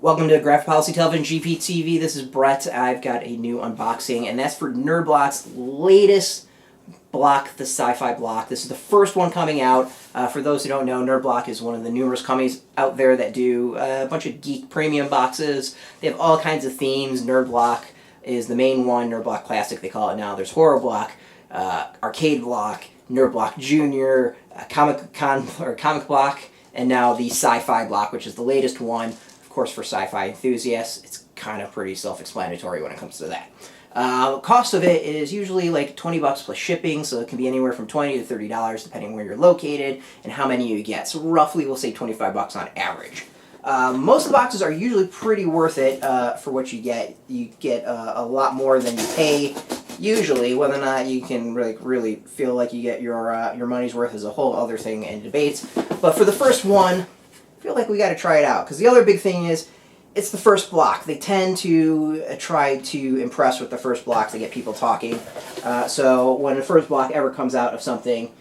Welcome to Graphic Policy Television GPTV. This is Brett. I've got a new unboxing, and that's for Nerd Block's latest block, the Sci-fi Block. This is the first one coming out. For those who don't know, Nerd Block is one of the numerous companies out there that do a bunch of geek premium boxes. They have all kinds of themes. Nerd Block is the main one. Nerd Block Classic, they call it now. There's Horror Block, Arcade Block, Nerd Block Junior, Comic Block, and now the Sci-fi Block, which is the latest one. Of course, for sci-fi enthusiasts, it's kind of pretty self-explanatory when it comes to that. Cost of it is usually like $20 plus shipping, so it can be anywhere from $20 to $30 depending where you're located and how many you get. So roughly, we'll say $25 on average. Most of the boxes are usually pretty worth it for what you get. You get a lot more than you pay. Usually, whether or not you can really feel like you get your money's worth is a whole other thing and debate. But for the first one, I feel like we got to try it out, because the other big thing is it's the first block. They tend to try to impress with the first blocks to get people talking. So when the first block ever comes out of something,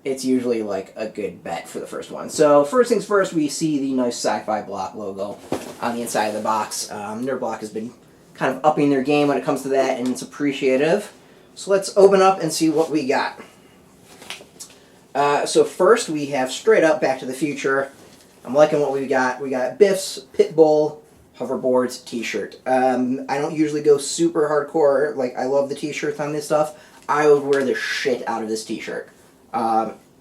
it's usually like a good bet for the first one. So first things first, we see the nice Sci-Fi Block logo on the inside of the box. Nerd Block has been kind of upping their game when it comes to that, and it's appreciative. So let's open up and see what we got. So first we have straight up Back to the Future. I'm liking what we got. We got Biff's Pitbull Hoverboards t-shirt. I don't usually go super hardcore. Like, I love the t-shirts on this stuff. I would wear the shit out of this t-shirt.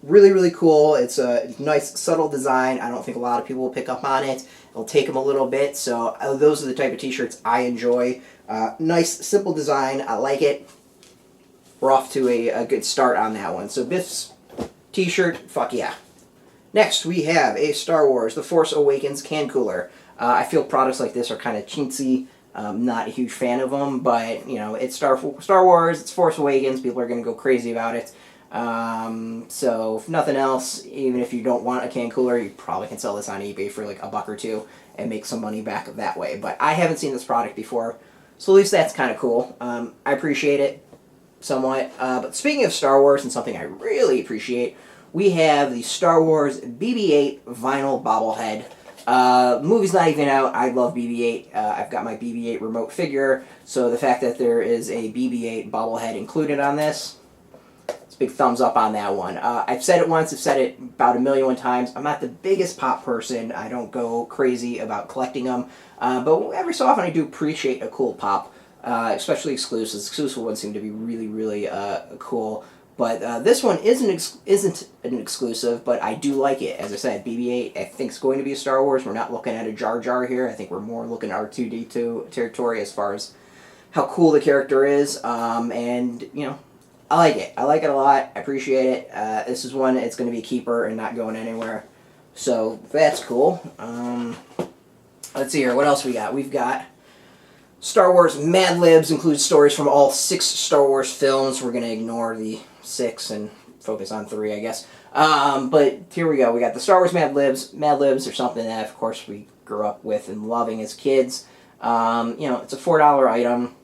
Really, really cool. It's a nice, subtle design. I don't think a lot of people will pick up on it. It'll take them a little bit. So those are the type of t-shirts I enjoy. Nice, simple design. I like it. We're off to a good start on that one. So Biff's t-shirt, fuck yeah. Next, we have a Star Wars The Force Awakens can cooler. I feel products like this are kind of chintzy. Not a huge fan of them, but, you know, it's Star Wars, it's Force Awakens, people are going to go crazy about it. So, if nothing else, even if you don't want a can cooler, you probably can sell this on eBay for like $1 or $2 and make some money back that way. But I haven't seen this product before, so at least that's kind of cool. I appreciate it somewhat. But speaking of Star Wars, and something I really appreciate, we have the Star Wars BB-8 vinyl bobblehead. Movie's not even out. I love BB-8. I've got my BB-8 remote figure, so the fact that there is a BB-8 bobblehead included on this, it's a big thumbs up on that one. I've said it once, I've said it about 1,000,000 times. I'm not the biggest pop person. I don't go crazy about collecting them, but every so often I do appreciate a cool pop, especially exclusives. Exclusive ones seem to be really, really cool. But this one isn't an exclusive, but I do like it. As I said, BB-8 I think is going to be a Star Wars. We're not looking at a Jar Jar here. I think we're more looking at R2-D2 territory as far as how cool the character is. And, you know, I like it. I like it a lot. I appreciate it. This is one, it's going to be a keeper and not going anywhere. So that's cool. Let's see here. What else we got? We've got Star Wars Mad Libs, includes stories from all 6 Star Wars films. We're going to ignore the 6 and focus on 3, I guess. But here we go. We got the Star Wars Mad Libs. Mad Libs are something that, of course, we grew up with and loving as kids. You know, it's a $4 item.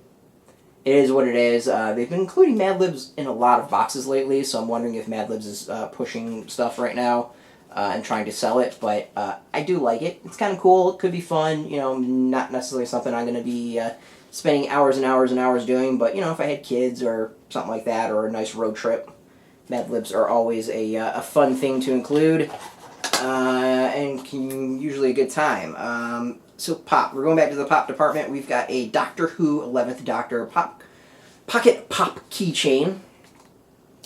It is what it is. They've been including Mad Libs in a lot of boxes lately, so I'm wondering if Mad Libs is pushing stuff right now and trying to sell it. But I do like it. It's kind of cool. It could be fun. You know, not necessarily something I'm going to be spending hours and hours and hours doing, but, you know, if I had kids or something like that, or a nice road trip, Mad Libs are always a fun thing to include, and usually a good time. So pop, we're going back to the pop department. We've got a Doctor Who 11th Doctor pocket pop keychain.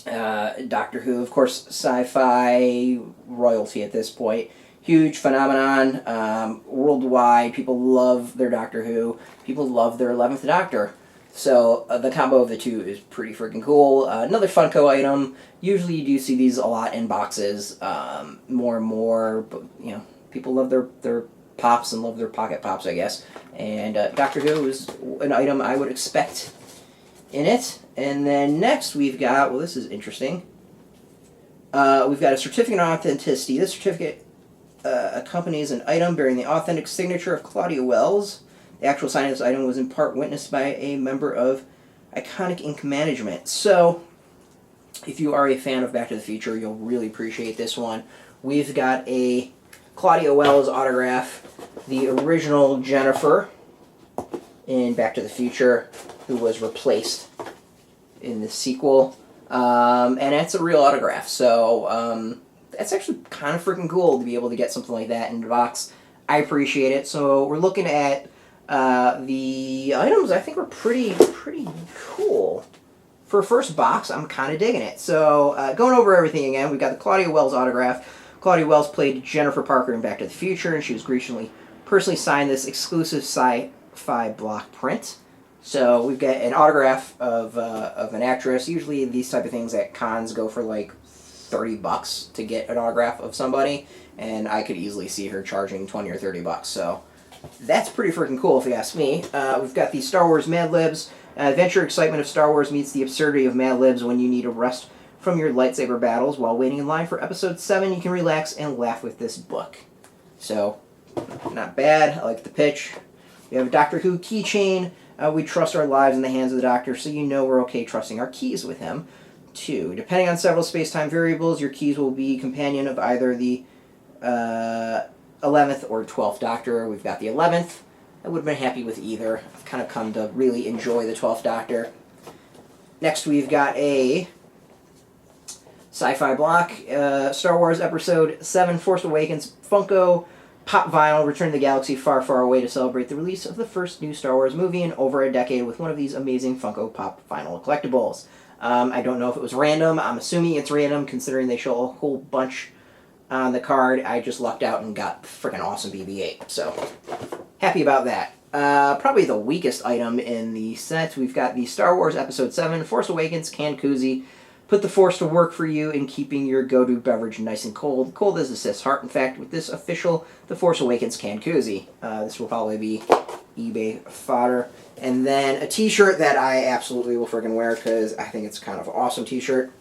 Doctor Who, of course, sci-fi royalty at this point. Huge phenomenon, worldwide. People love their Doctor Who. People love their 11th Doctor. So the combo of the two is pretty freaking cool. Another Funko item. Usually you do see these a lot in boxes, more and more. But, you know, people love their pops and love their pocket pops, I guess. And Doctor Who is an item I would expect in it. And then next we've got, well, this is interesting. We've got a certificate of authenticity. This certificate accompanies an item bearing the authentic signature of Claudia Wells. The actual signing of this item was in part witnessed by a member of Iconic Ink Management. So, if you are a fan of Back to the Future, you'll really appreciate this one. We've got a Claudia Wells autograph the original Jennifer in Back to the Future, who was replaced in the sequel. And it's a real autograph, so that's actually kind of freaking cool to be able to get something like that in the box. I appreciate it. So we're looking at the items. I think were pretty cool. For a first box, I'm kind of digging it. So going over everything again, we've got the Claudia Wells autograph. Claudia Wells played Jennifer Parker in Back to the Future, and she was recently personally signed this exclusive Sci-Fi Block print. So we've got an autograph of an actress. Usually these type of things at cons go for like $30 to get an autograph of somebody, and I could easily see her charging $20 or $30. So that's pretty freaking cool if you ask me. We've got the Star Wars Mad Libs. Adventure excitement of Star Wars meets the absurdity of Mad Libs. When you need a rest from your lightsaber battles while waiting in line for Episode 7, you can relax and laugh with this book. So, not bad. I like the pitch. We have a Doctor Who keychain. We trust our lives in the hands of the Doctor, so you know we're okay trusting our keys with him, too. Depending on several space-time variables, your keys will be companion of either the 11th or 12th Doctor. We've got the 11th. I would have been happy with either. I've kind of come to really enjoy the 12th Doctor. Next, we've got a Sci-Fi Block, Star Wars Episode 7, Force Awakens, Funko Pop Vinyl, Return to the Galaxy Far, Far Away to celebrate the release of the first new Star Wars movie in over a decade with one of these amazing Funko Pop Vinyl collectibles. I don't know if it was random. I'm assuming it's random considering they show a whole bunch on the card. I just lucked out and got freaking awesome BB-8, so happy about that. Probably the weakest item in the set, we've got the Star Wars Episode 7, Force Awakens canned koozie. Put the Force to work for you in keeping your go-to beverage nice and cold. Cold as a Sith's heart, in fact, with this official The Force Awakens canned koozie. This will probably be eBay fodder. And then a t-shirt that I absolutely will freaking wear because I think it's kind of an awesome t-shirt.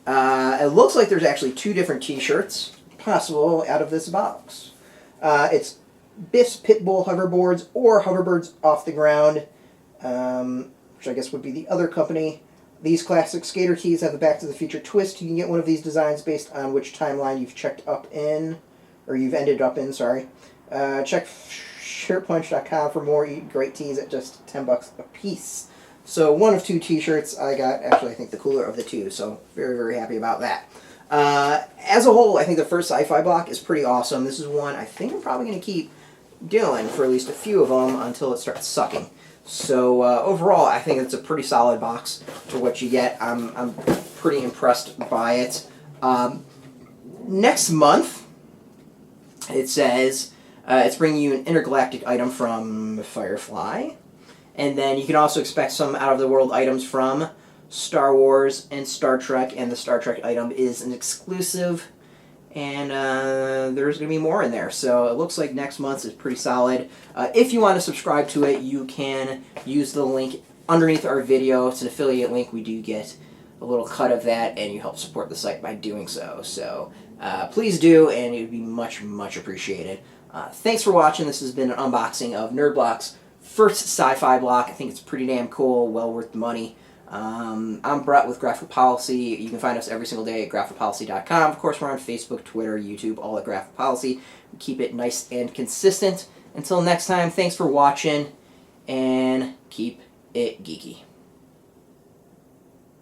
It looks like there's actually two different t-shirts possible out of this box. It's Biff's Pitbull hoverboards or hoverboards off the ground, which I guess would be the other company. These classic skater tees have the Back to the Future twist. You can get one of these designs based on which timeline you've checked up in, or you've ended up in, sorry. Check shirtpunch.com for more great tees at just $10 a piece. So one of two t-shirts I got, actually I think the cooler of the two, so very, very happy about that. As a whole, I think the first Sci-Fi Block is pretty awesome. This is one I think I'm probably going to keep doing for at least a few of them until it starts sucking. So overall, I think it's a pretty solid box for what you get. I'm pretty impressed by it. Next month, it says it's bringing you an intergalactic item from Firefly. And then you can also expect some out-of-the-world items from Star Wars and Star Trek. And the Star Trek item is an exclusive. And there's going to be more in there. So it looks like next month's is pretty solid. If you want to subscribe to it, you can use the link underneath our video. It's an affiliate link. We do get a little cut of that, and you help support the site by doing so. So please do, and it would be much, much appreciated. Thanks for watching. This has been an unboxing of NerdBlock's first Sci-Fi Block. I think it's pretty damn cool, well worth the money. I'm Brett with Graphic Policy. You can find us every single day at graphicpolicy.com. Of course, we're on Facebook, Twitter, YouTube, all at Graphic Policy. We keep it nice and consistent. Until next time, thanks for watching, and keep it geeky.